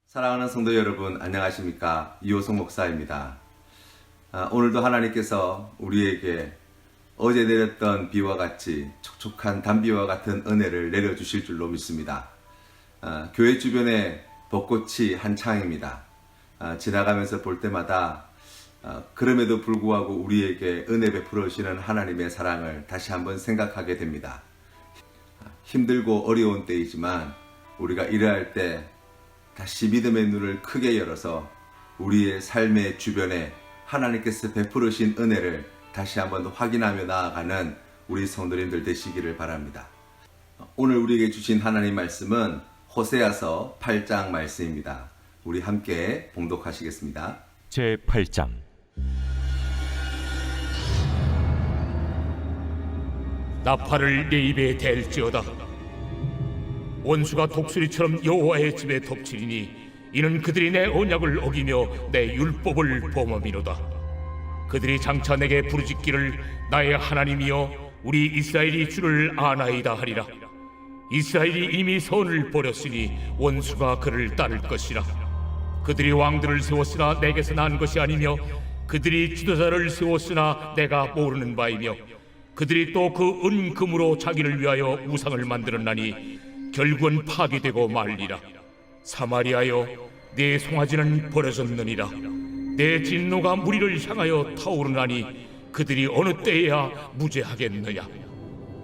사랑하는 성도 여러분, 안녕하십니까? 이호성 목사입니다. 오늘도 하나님께서 우리에게 어제 내렸던 비와 같이 촉촉한 단비와 같은 은혜를 내려주실 줄로 믿습니다. 교회 주변에 벚꽃이 한창입니다. 지나가면서 볼 때마다 그럼에도 불구하고 우리에게 은혜 베풀어 주시는 하나님의 사랑을 다시 한번 생각하게 됩니다. 힘들고 어려운 때이지만 우리가 일할 때 다시 믿음의 눈을 크게 열어서 우리의 삶의 주변에 하나님께서 베풀으신 은혜를 다시 한번 확인하며 나아가는 우리 성도님들 되시기를 바랍니다. 오늘 우리에게 주신 하나님 말씀은 호세아서 8장 말씀입니다. 우리 함께 봉독하시겠습니다. 제8장. 나팔을 내 입에 댈지어다. 원수가 독수리처럼 여호와의 집에 덮치리니 이는 그들이 내 언약을 어기며 내 율법을 범함이로다. 그들이 장차 내게 부르짖기를 나의 하나님이여 우리 이스라엘이 주를 아나이다 하리라. 이스라엘이 이미 선을 버렸으니 원수가 그를 따를 것이라. 그들이 왕들을 세웠으나 내게서 난 것이 아니며 그들이 지도자를 세웠으나 내가 모르는 바이며 그들이 또 그 은금으로 자기를 위하여 우상을 만들었나니 결국은 파괴되고 말리라. 사마리아여 내 송아지는 버려졌느니라. 내 진노가 무리를 향하여 타오르나니 그들이 어느 때에야 무죄하겠느냐.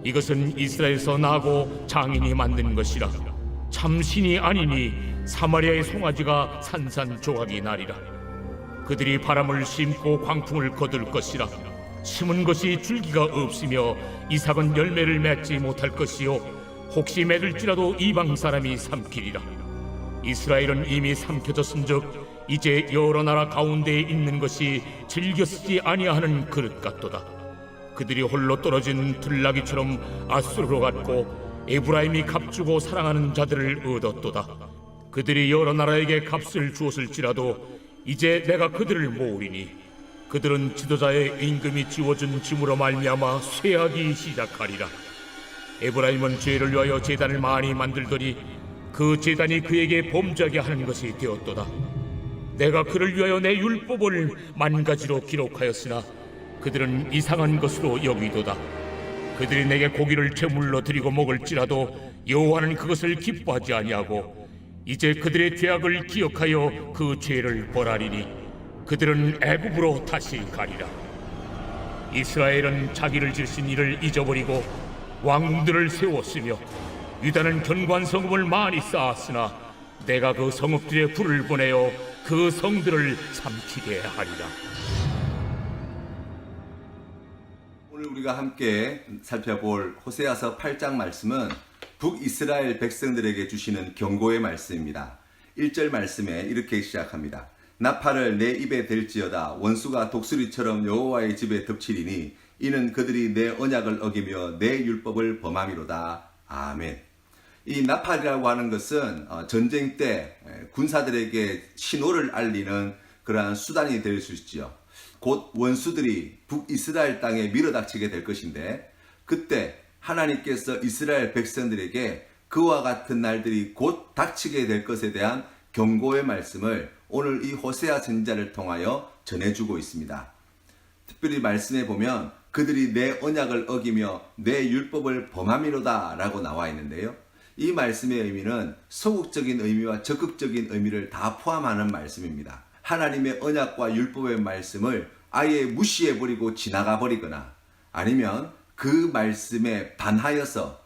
이것은 이스라엘에서 나고 장인이 만든 것이라. 참신이 아니니 사마리아의 송아지가 산산조각이 나리라. 그들이 바람을 심고 광풍을 거둘 것이라. 심은 것이 줄기가 없으며 이삭은 열매를 맺지 못할 것이요 혹시 맺을지라도 이방 사람이 삼키리라. 이스라엘은 이미 삼켜졌은즉 이제 여러 나라 가운데에 있는 것이 즐겨 쓰지 아니하는 그릇 같도다. 그들이 홀로 떨어진 들나귀처럼 아수르로 갔고 에브라임이 값주고 사랑하는 자들을 얻었도다. 그들이 여러 나라에게 값을 주었을지라도 이제 내가 그들을 모으리니 그들은 지도자의 임금이 지워준 짐으로 말미암아 쇠하기 시작하리라. 에브라임은 죄를 위하여 제단을 많이 만들더니 그 제단이 그에게 범죄하게 하는 것이 되었도다. 내가 그를 위하여 내 율법을 만 가지로 기록하였으나 그들은 이상한 것으로 여기도다. 그들이 내게 고기를 제물로 드리고 먹을지라도 여호와는 그것을 기뻐하지 아니하고 이제 그들의 죄악을 기억하여 그 죄를 벌하리니 그들은 애굽으로 다시 가리라. 이스라엘은 자기를 지으신 이를 잊어버리고 왕궁들을 세웠으며 유다는 견고한 성읍을 많이 쌓았으나 내가 그 성읍들에 불을 보내어 그 성들을 삼키게 하리라. 오늘 우리가 함께 살펴볼 호세아서 8장 말씀은 북이스라엘 백성들에게 주시는 경고의 말씀입니다. 1절 말씀에 이렇게 시작합니다. 나팔을 내 입에 댈지어다. 원수가 독수리처럼 여호와의 집에 덮치리니 이는 그들이 내 언약을 어기며 내 율법을 범함이로다. 아멘. 이 나팔이라고 하는 것은 전쟁 때 군사들에게 신호를 알리는 그러한 수단이 될 수 있지요. 곧 원수들이 북이스라엘 땅에 밀어닥치게 될 것인데 그때 하나님께서 이스라엘 백성들에게 그와 같은 날들이 곧 닥치게 될 것에 대한 경고의 말씀을 오늘 이 호세아 선지자를 통하여 전해주고 있습니다. 특별히 말씀에 보면 그들이 내 언약을 어기며 내 율법을 범함이로다 라고 나와 있는데요. 이 말씀의 의미는 소극적인 의미와 적극적인 의미를 다 포함하는 말씀입니다. 하나님의 언약과 율법의 말씀을 아예 무시해버리고 지나가버리거나 아니면 그 말씀에 반하여서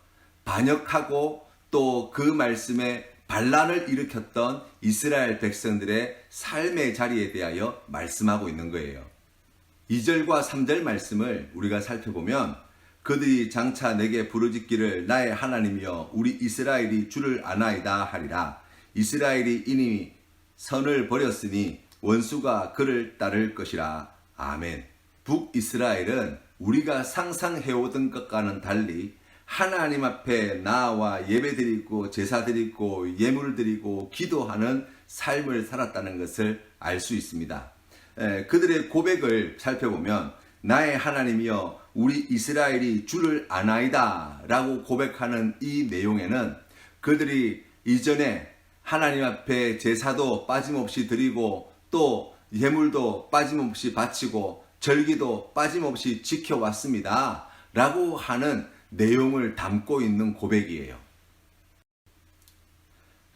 반역하고 또 그 말씀에 반란을 일으켰던 이스라엘 백성들의 삶의 자리에 대하여 말씀하고 있는 거예요. 2절과 3절 말씀을 우리가 살펴보면 그들이 장차 내게 부르짖기를 나의 하나님이여 우리 이스라엘이 주를 아나이다 하리라. 이스라엘이 이미 선을 버렸으니 원수가 그를 따를 것이라. 아멘. 북이스라엘은 우리가 상상해오던 것과는 달리 하나님 앞에 나와 예배드리고 제사드리고 예물드리고 기도하는 삶을 살았다는 것을 알 수 있습니다. 그들의 고백을 살펴보면 나의 하나님이여 우리 이스라엘이 주를 아나이다 라고 고백하는 이 내용에는 그들이 이전에 하나님 앞에 제사도 빠짐없이 드리고 또 예물도 빠짐없이 바치고 절기도 빠짐없이 지켜왔습니다. 라고 하는 내용을 담고 있는 고백이에요.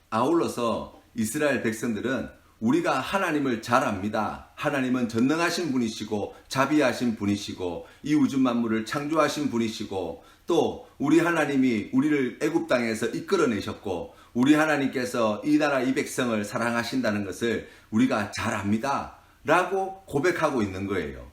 아울러서 이스라엘 백성들은 우리가 하나님을 잘 압니다. 하나님은 전능하신 분이시고 자비하신 분이시고 이 우주 만물을 창조하신 분이시고 또 우리 하나님이 우리를 애굽 땅에서 이끌어내셨고 우리 하나님께서 이 나라 이 백성을 사랑하신다는 것을 우리가 잘 압니다. 라고 고백하고 있는 거예요.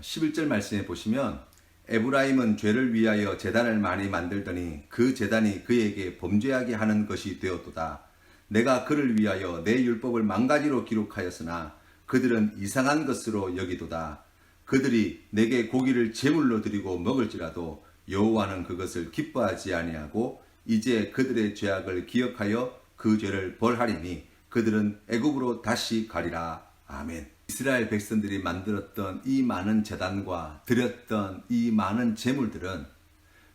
11절 말씀에 보시면 에브라임은 죄를 위하여 제단을 많이 만들더니 그 제단이 그에게 범죄하게 하는 것이 되었도다. 내가 그를 위하여 내 율법을 만가지로 기록하였으나 그들은 이상한 것으로 여기도다. 그들이 내게 고기를 제물로 드리고 먹을지라도 여호와는 그것을 기뻐하지 아니하고 이제 그들의 죄악을 기억하여 그 죄를 벌하리니 그들은 애굽으로 다시 가리라. 아멘. 이스라엘 백성들이 만들었던 이 많은 제단과 드렸던 이 많은 제물들은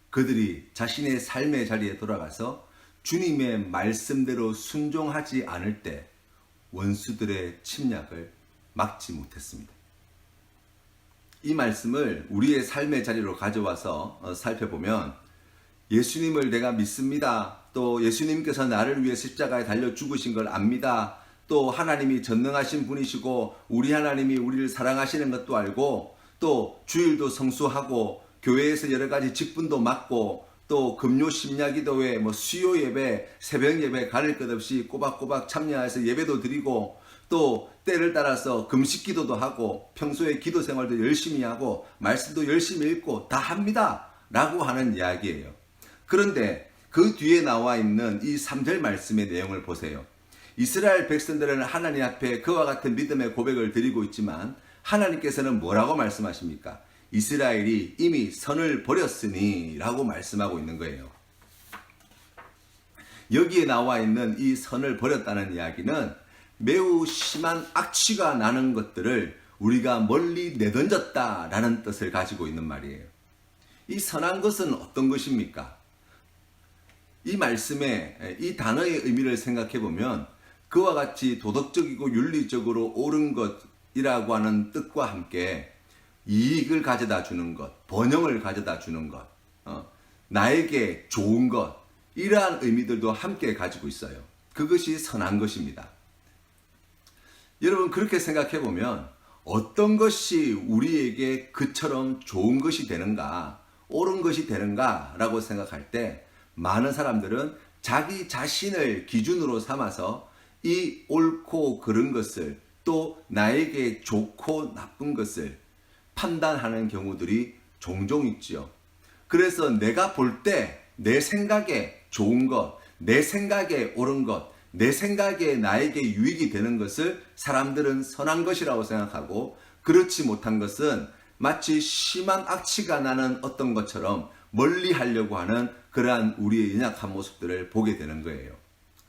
그들이 자신의 삶의 자리에 돌아가서 주님의 말씀대로 순종하지 않을 때 원수들의 침략을 막지 못했습니다. 이 말씀을 우리의 삶의 자리로 가져와서 살펴보면 예수님을 내가 믿습니다. 또 예수님께서 나를 위해 십자가에 달려 죽으신 걸 압니다. 또 하나님이 전능하신 분이시고 우리 하나님이 우리를 사랑하시는 것도 알고 또 주일도 성수하고 교회에서 여러 가지 직분도 맡고 또 금요 심야기도회 수요 예배 새벽 예배 가릴 것 없이 꼬박꼬박 참여해서 예배도 드리고 또 때를 따라서 금식기도도 하고 평소에 기도 생활도 열심히 하고 말씀도 열심히 읽고 다 합니다 라고 하는 이야기예요. 그런데 그 뒤에 나와 있는 이 3절 말씀의 내용을 보세요. 이스라엘 백성들은 하나님 앞에 그와 같은 믿음의 고백을 드리고 있지만 하나님께서는 뭐라고 말씀하십니까? 이스라엘이 이미 선을 버렸으니 라고 말씀하고 있는 거예요. 여기에 나와 있는 이 선을 버렸다는 이야기는 매우 심한 악취가 나는 것들을 우리가 멀리 내던졌다라는 뜻을 가지고 있는 말이에요. 이 선한 것은 어떤 것입니까? 이 말씀의 이 단어의 의미를 생각해 보면 그와 같이 도덕적이고 윤리적으로 옳은 것이라고 하는 뜻과 함께 이익을 가져다 주는 것, 번영을 가져다 주는 것, 나에게 좋은 것, 이러한 의미들도 함께 가지고 있어요. 그것이 선한 것입니다. 여러분 그렇게 생각해 보면 어떤 것이 우리에게 그처럼 좋은 것이 되는가, 옳은 것이 되는가 라고 생각할 때 많은 사람들은 자기 자신을 기준으로 삼아서 이 옳고 그른 것을 또 나에게 좋고 나쁜 것을 판단하는 경우들이 종종 있죠. 그래서 내가 볼 때 내 생각에 좋은 것, 내 생각에 옳은 것, 내 생각에 나에게 유익이 되는 것을 사람들은 선한 것이라고 생각하고 그렇지 못한 것은 마치 심한 악취가 나는 어떤 것처럼 멀리 하려고 하는 그러한 우리의 연약한 모습들을 보게 되는 거예요.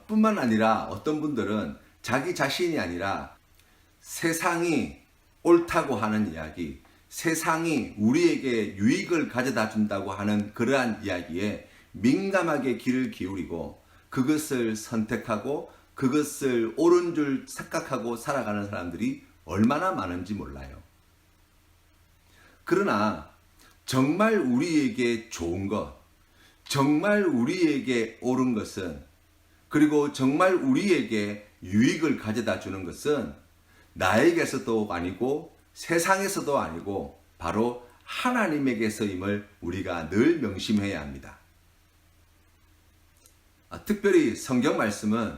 뿐만 아니라 어떤 분들은 자기 자신이 아니라 세상이 옳다고 하는 이야기, 세상이 우리에게 유익을 가져다 준다고 하는 그러한 이야기에 민감하게 귀를 기울이고 그것을 선택하고 그것을 옳은 줄 착각하고 살아가는 사람들이 얼마나 많은지 몰라요. 그러나 정말 우리에게 좋은 것, 정말 우리에게 옳은 것은 그리고 정말 우리에게 유익을 가져다 주는 것은 나에게서도 아니고 세상에서도 아니고 바로 하나님에게서임을 우리가 늘 명심해야 합니다. 특별히 성경 말씀은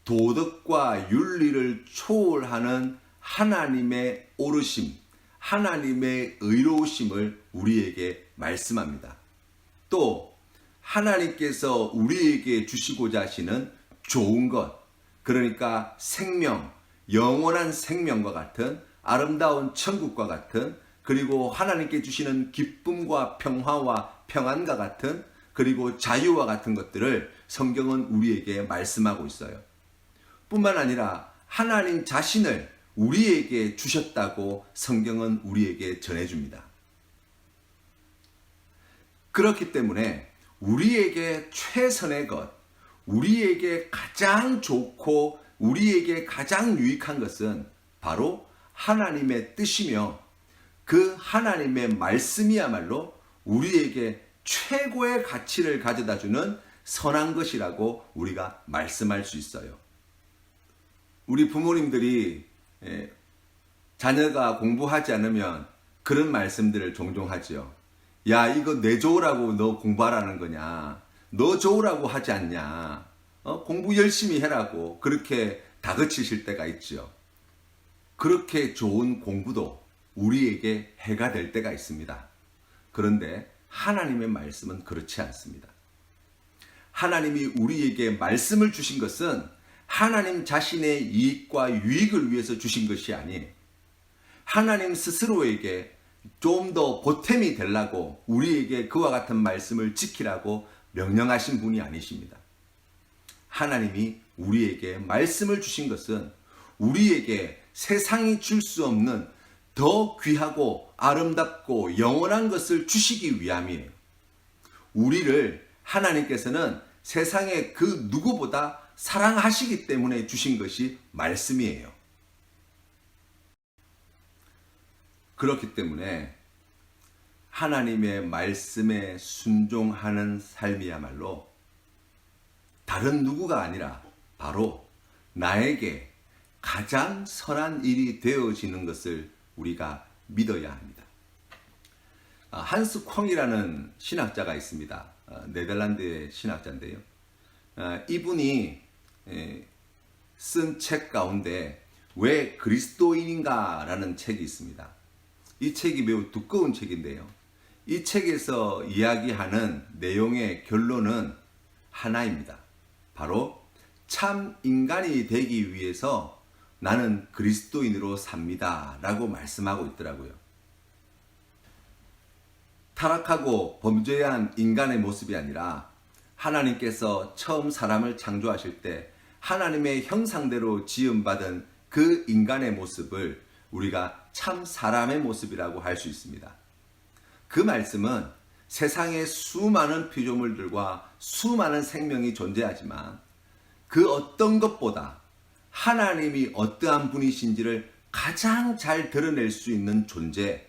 도덕과 윤리를 초월하는 하나님의 옳으심, 하나님의 의로우심을 우리에게 말씀합니다. 또 하나님께서 우리에게 주시고자 하시는 좋은 것, 그러니까 생명, 영원한 생명과 같은 아름다운 천국과 같은 그리고 하나님께 주시는 기쁨과 평화와 평안과 같은 그리고 자유와 같은 것들을 성경은 우리에게 말씀하고 있어요. 뿐만 아니라 하나님 자신을 우리에게 주셨다고 성경은 우리에게 전해줍니다. 그렇기 때문에 우리에게 최선의 것, 우리에게 가장 좋고 우리에게 가장 유익한 것은 바로 하나님의 뜻이며 그 하나님의 말씀이야말로 우리에게 최고의 가치를 가져다 주는 선한 것이라고 우리가 말씀할 수 있어요. 우리 부모님들이 자녀가 공부하지 않으면 그런 말씀들을 종종 하죠. 야, 이거 내 좋으라고 너 공부하라는 거냐? 너 좋으라고 하지 않냐? 공부 열심히 해라고 그렇게 다그치실 때가 있죠. 그렇게 좋은 공부도 우리에게 해가 될 때가 있습니다. 그런데 하나님의 말씀은 그렇지 않습니다. 하나님이 우리에게 말씀을 주신 것은 하나님 자신의 이익과 유익을 위해서 주신 것이 아니에요. 하나님 스스로에게 좀 더 보탬이 되려고 우리에게 그와 같은 말씀을 지키라고 명령하신 분이 아니십니다. 하나님이 우리에게 말씀을 주신 것은 우리에게 세상이 줄 수 없는 더 귀하고 아름답고 영원한 것을 주시기 위함이에요. 우리를 하나님께서는 세상의 그 누구보다 사랑하시기 때문에 주신 것이 말씀이에요. 그렇기 때문에 하나님의 말씀에 순종하는 삶이야말로 다른 누구가 아니라 바로 나에게 가장 선한 일이 되어지는 것을 우리가 믿어야 합니다. 한스 콩이라는 신학자가 있습니다. 네덜란드의 신학자인데요. 이분이 쓴 책 가운데 왜 그리스도인인가 라는 책이 있습니다. 이 책이 매우 두꺼운 책인데요. 이 책에서 이야기하는 내용의 결론은 하나입니다. 바로 참 인간이 되기 위해서 나는 그리스도인으로 삽니다 라고 말씀하고 있더라고요. 타락하고 범죄한 인간의 모습이 아니라 하나님께서 처음 사람을 창조하실 때 하나님의 형상대로 지음받은 그 인간의 모습을 우리가 참 사람의 모습이라고 할 수 있습니다. 그 말씀은 세상에 수많은 피조물들과 수많은 생명이 존재하지만 그 어떤 것보다 하나님이 어떠한 분이신지를 가장 잘 드러낼 수 있는 존재,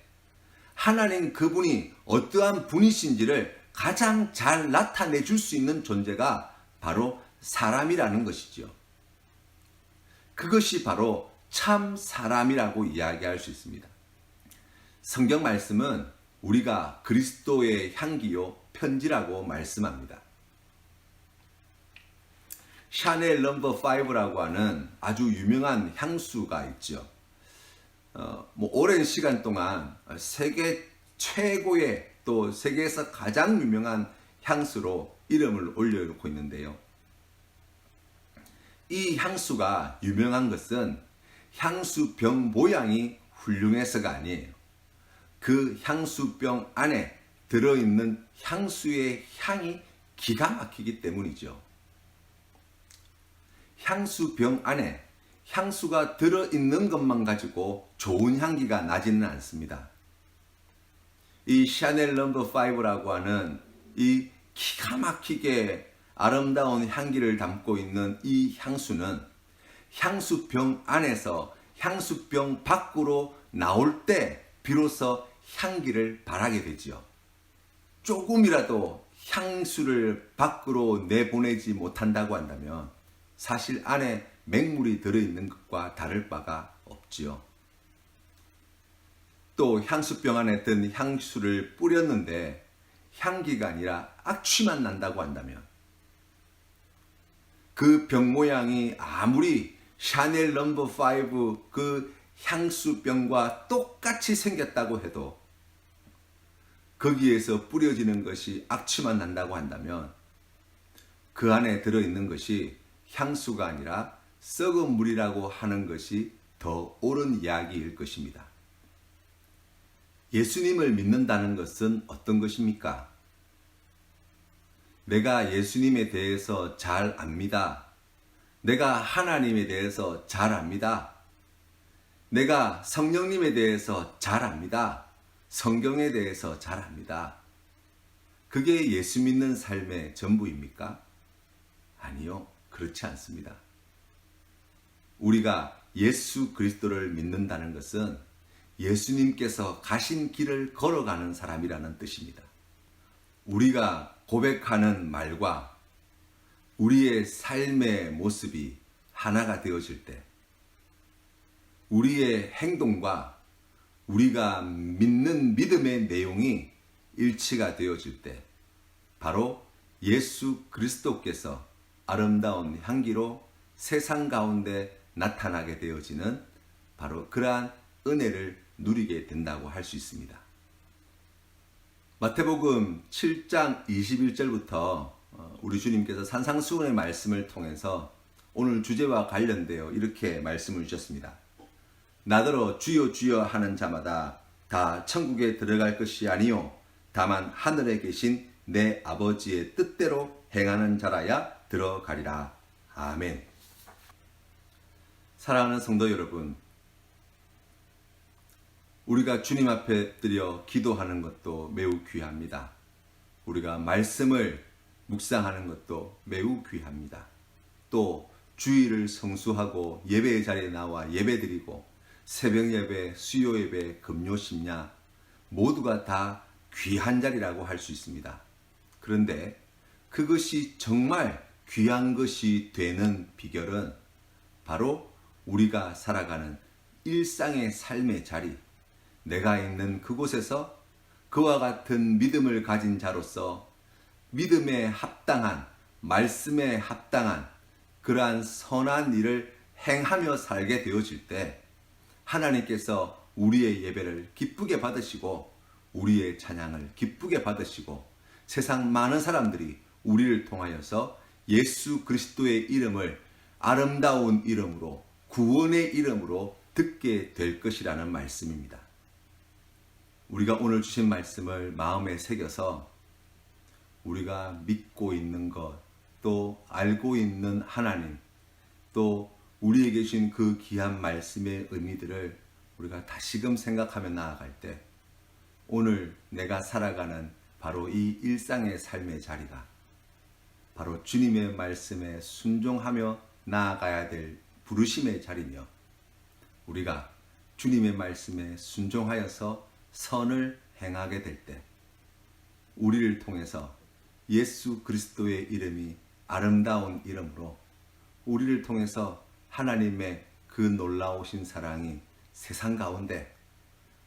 하나님 그분이 어떠한 분이신지를 가장 잘 나타내 줄 수 있는 존재가 바로 사람이라는 것이죠. 그것이 바로 참 사람이라고 이야기할 수 있습니다. 성경 말씀은 우리가 그리스도의 향기요 편지라고 말씀합니다. 샤넬 넘버 5라고 하는 아주 유명한 향수가 있죠. 오랜 시간 동안 세계 최고의 또 세계에서 가장 유명한 향수로 이름을 올려놓고 있는데요. 이 향수가 유명한 것은 향수병 모양이 훌륭해서가 아니에요. 그 향수병 안에 들어있는 향수의 향이 기가 막히기 때문이죠. 향수병 안에 향수가 들어있는 것만 가지고 좋은 향기가 나지는 않습니다. 이 샤넬 넘버 5라고 하는 이 기가 막히게 아름다운 향기를 담고 있는 이 향수는 향수병 안에서 향수병 밖으로 나올 때 비로소 향기를 발하게 되지요. 조금이라도 향수를 밖으로 내보내지 못한다고 한다면 사실 안에 맹물이 들어있는 것과 다를 바가 없지요. 또 향수병 안에 든 향수를 뿌렸는데 향기가 아니라 악취만 난다고 한다면 그 병 모양이 아무리 샤넬 넘버 5 그 향수병과 똑같이 생겼다고 해도 거기에서 뿌려지는 것이 악취만 난다고 한다면 그 안에 들어있는 것이 향수가 아니라 썩은 물이라고 하는 것이 더 옳은 이야기일 것입니다. 예수님을 믿는다는 것은 어떤 것입니까? 내가 예수님에 대해서 잘 압니다. 내가 하나님에 대해서 잘 압니다. 내가 성령님에 대해서 잘 압니다. 성경에 대해서 잘 압니다. 그게 예수 믿는 삶의 전부입니까? 아니요. 그렇지 않습니다. 우리가 예수 그리스도를 믿는다는 것은 예수님께서 가신 길을 걸어가는 사람이라는 뜻입니다. 우리가 고백하는 말과 우리의 삶의 모습이 하나가 되어질 때, 우리의 행동과 우리가 믿는 믿음의 내용이 일치가 되어질 때, 바로 예수 그리스도께서 아름다운 향기로 세상 가운데 나타나게 되어지는 바로 그러한 은혜를 누리게 된다고 할 수 있습니다. 마태복음 7장 21절부터 우리 주님께서 산상수훈의 말씀을 통해서 오늘 주제와 관련되어 이렇게 말씀을 주셨습니다. 나더러 주여 주여 하는 자마다 다 천국에 들어갈 것이 아니요 다만 하늘에 계신 내 아버지의 뜻대로 행하는 자라야 들어가리라. 아멘. 사랑하는 성도 여러분, 우리가 주님 앞에 드려 기도하는 것도 매우 귀합니다. 우리가 말씀을 묵상하는 것도 매우 귀합니다. 또 주일을 성수하고 예배의 자리에 나와 예배드리고 새벽 예배, 수요 예배, 금요 심야 모두가 다 귀한 자리라고 할 수 있습니다. 그런데 그것이 정말 귀한 것이 되는 비결은 바로 우리가 살아가는 일상의 삶의 자리, 내가 있는 그곳에서 그와 같은 믿음을 가진 자로서 믿음에 합당한, 말씀에 합당한 그러한 선한 일을 행하며 살게 되어질 때 하나님께서 우리의 예배를 기쁘게 받으시고 우리의 찬양을 기쁘게 받으시고 세상 많은 사람들이 우리를 통하여서 예수 그리스도의 이름을 아름다운 이름으로, 구원의 이름으로 듣게 될 것이라는 말씀입니다. 우리가 오늘 주신 말씀을 마음에 새겨서 우리가 믿고 있는 것, 또 알고 있는 하나님, 또 우리에게 주신 그 귀한 말씀의 의미들을 우리가 다시금 생각하며 나아갈 때 오늘 내가 살아가는 바로 이 일상의 삶의 자리가 바로 주님의 말씀에 순종하며 나아가야 될 부르심의 자리며, 우리가 주님의 말씀에 순종하여서 선을 행하게 될 때 우리를 통해서 예수 그리스도의 이름이 아름다운 이름으로 우리를 통해서 하나님의 그 놀라우신 사랑이 세상 가운데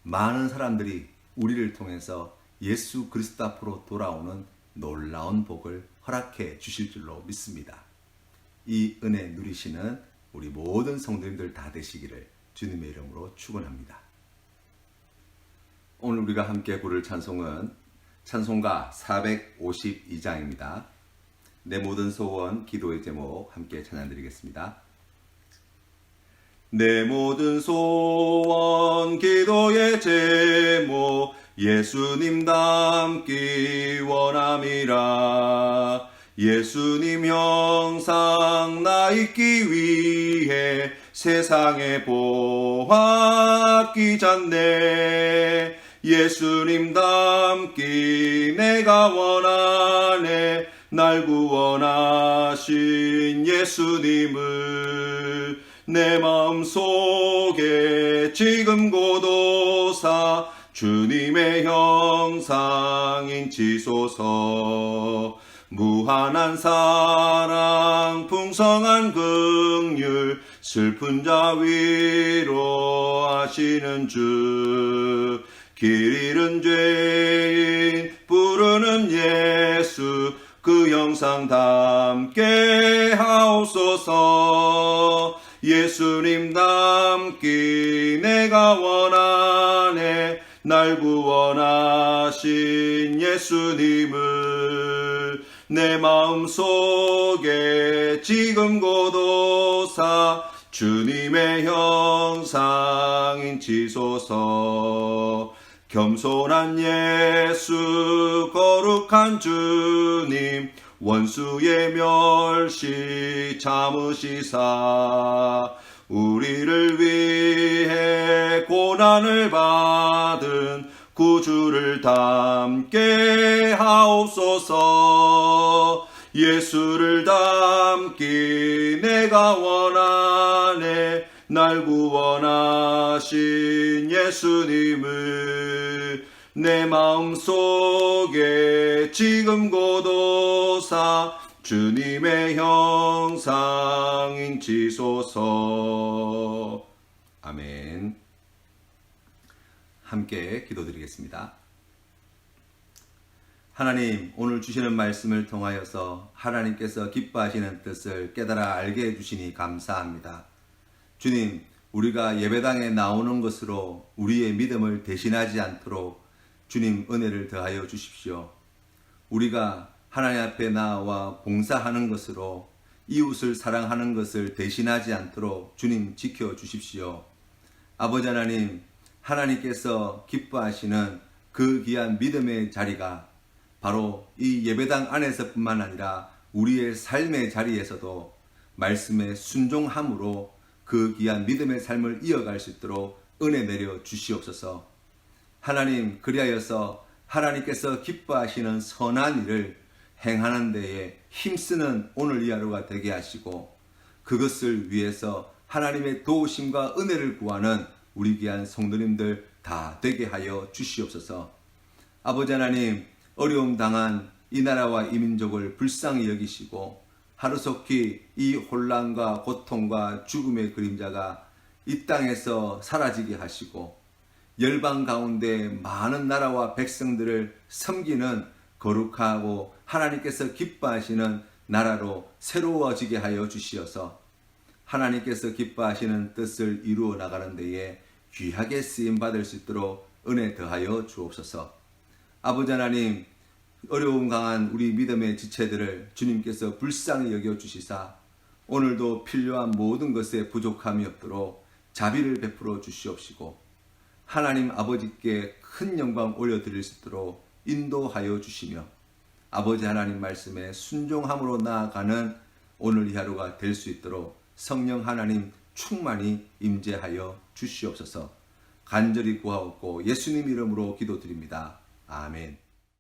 많은 사람들이 우리를 통해서 예수 그리스도 앞으로 돌아오는 놀라운 복을 허락해 주실 줄로 믿습니다. 이 은혜 누리시는 우리 모든 성도님들 다 되시기를 주님의 이름으로 축원합니다. 오늘 우리가 함께 부를 찬송은 찬송가 452장입니다. 내 모든 소원 기도의 제목 함께 찬양드리겠습니다. 내 모든 소원 기도의 제목 예수님 닮기 원함이라. 예수님 형상 나 있기 위해 세상에 보았기 전에 예수님 닮기 내가 원하네. 날 구원하신 예수님을 내 마음속에 지금 고도사 주님의 형상인 지소서. 무한한 사랑 풍성한 긍휼 슬픈 자 위로하시는 주. 길 잃은 죄인 부르는 예수 그 형상 닮게 하옵소서. 예수님 닮기 내가 원하네. 날 구원하신 예수님을 내 마음속에 지금 고도사 주님의 형상인 지소서. 겸손한 예수 거룩한 주님 원수의 멸시 참으시사 우리를 위해 고난을 받은 구주를 닮게 하옵소서. 예수를 닮기 내가 원하네. 날 구원하신 예수님을 내 마음속에 지금 고도사 주님의 형상인 지소서. 아멘. 함께 기도드리겠습니다. 하나님, 오늘 주시는 말씀을 통하여서 하나님께서 기뻐하시는 뜻을 깨달아 알게 해주시니 감사합니다. 주님, 우리가 예배당에 나오는 것으로 우리의 믿음을 대신하지 않도록 주님 은혜를 더하여 주십시오. 우리가 하나님 앞에 나와 봉사하는 것으로 이웃을 사랑하는 것을 대신하지 않도록 주님 지켜주십시오. 아버지 하나님, 하나님께서 기뻐하시는 그 귀한 믿음의 자리가 바로 이 예배당 안에서뿐만 아니라 우리의 삶의 자리에서도 말씀에 순종함으로 그 귀한 믿음의 삶을 이어갈 수 있도록 은혜 내려 주시옵소서. 하나님, 그리하여서 하나님께서 기뻐하시는 선한 일을 행하는 데에 힘쓰는 오늘 이 하루가 되게 하시고, 그것을 위해서 하나님의 도우심과 은혜를 구하는 우리 귀한 성도님들 다 되게 하여 주시옵소서. 아버지 하나님, 어려움 당한 이 나라와 이 민족을 불쌍히 여기시고 하루속히 이 혼란과 고통과 죽음의 그림자가 이 땅에서 사라지게 하시고, 열방 가운데 많은 나라와 백성들을 섬기는 거룩하고 하나님께서 기뻐하시는 나라로 새로워지게 하여 주시어서 하나님께서 기뻐하시는 뜻을 이루어 나가는 데에 귀하게 쓰임 받을 수 있도록 은혜 더하여 주옵소서. 아버지 하나님, 어려움 강한 우리 믿음의 지체들을 주님께서 불쌍히 여겨 주시사 오늘도 필요한 모든 것에 부족함이 없도록 자비를 베풀어 주시옵시고, 하나님 아버지께 큰 영광 올려드릴 수 있도록 인도하여 주시며, 아버지 하나님 말씀에 순종함으로 나아가는 오늘 이 하루가 될 수 있도록 성령 하나님 충만히 임재하여 주시옵소서. 간절히 구하옵고 예수님 이름으로 기도드립니다. 아멘.